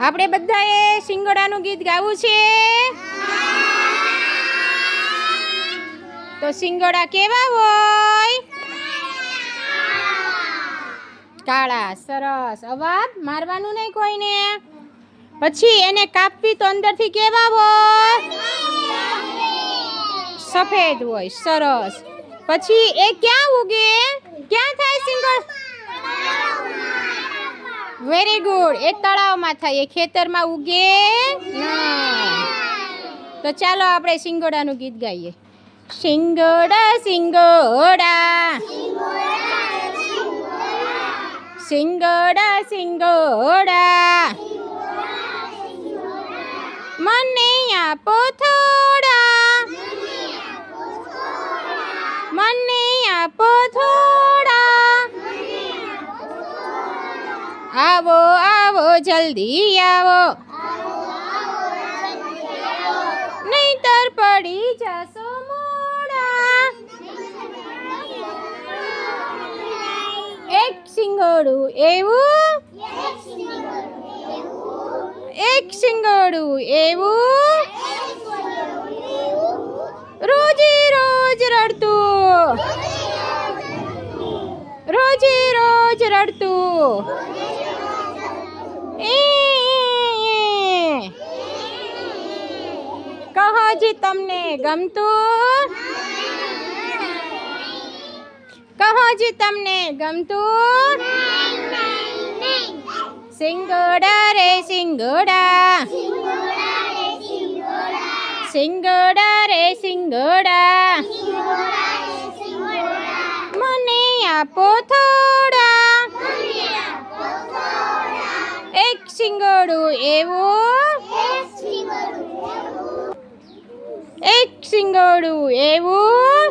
આપણે બધાએ શિંગોડાનું ગીત ગાવું છે. તો શિંગોડા કેવા હોય? કાળા. સરસ. અવાજ મારવાનું નહીં કોઈને. પછી એને કાપવી તો અંદરથી કેવા હોય? સફેદ હોય. સરસ. પછી એ ક્યાં ઉગે? ક્યાં થાય શિંગોડા? Very good. એ તળાવમાં થાય, એ ખેતરમાં ઉગે ના. તો ચાલો આપણે શિંગોડાનું ગીત ગાઈએ. શિંગોડા શિંગોડા શિંગોડા શિંગોડા મને આપો થોડા, મને આપો થોડા. આવો આવો જલ્દી આવો, નહીંતર પડી જશો મોડા. એક શિંગોડું એવું, એક શિંગોડું એવું, રોજે રોજ રડતું, રોજે રોજ રડતું. કહો જી તમને ગમતું, કહો જી તમને ગમતું. શિંગોડા રે શિંગોડા, શિંગોડા રે શિંગોડા મને આપો થોડા. એક શિંગોડું એવું, એક શિંગોડું એવું,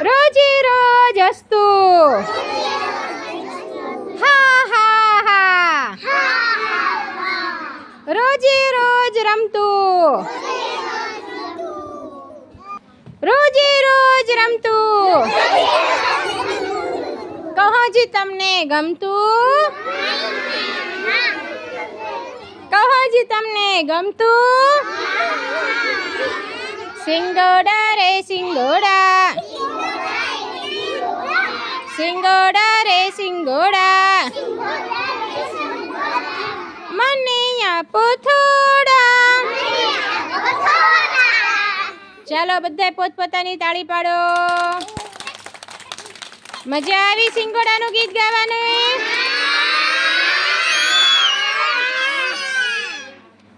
રોજે રોજ હસતું. હા હા હા. રોજે રોજ રમતું, રોજે રોજ રમતું. કહો જી તમને ગમતું, કહો જી તમને ગમતું. શિંગોડા રે શિંગોડા, શિંગોડા રે શિંગોડા મને આપો થોડા. ચાલો બધાય પોતપોતાની તાળી પાડો. મજા આવી શિંગોડાનું ગીત ગાવાનું?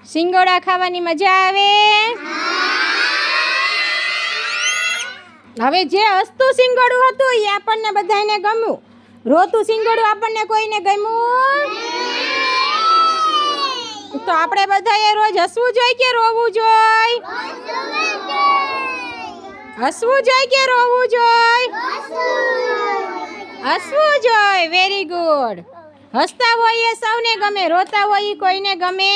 શિંગોડા ખાવાની મજા આવે? હવે જે હસતું શિંગોડું હતું એ આપણને બધાને ગમ્યું. રોતું શિંગોડું આપણને કોઈને ગમ્યું? તો આપણે બધાએ રોજ હસવું જોઈએ કે રોવું જોઈએ? હસવું જોઈએ કે રોવું જોઈએ? હસવું જોઈએ. Very good. હસતા હોય એ સૌને ગમે, રોતા હોય એ કોઈને ગમે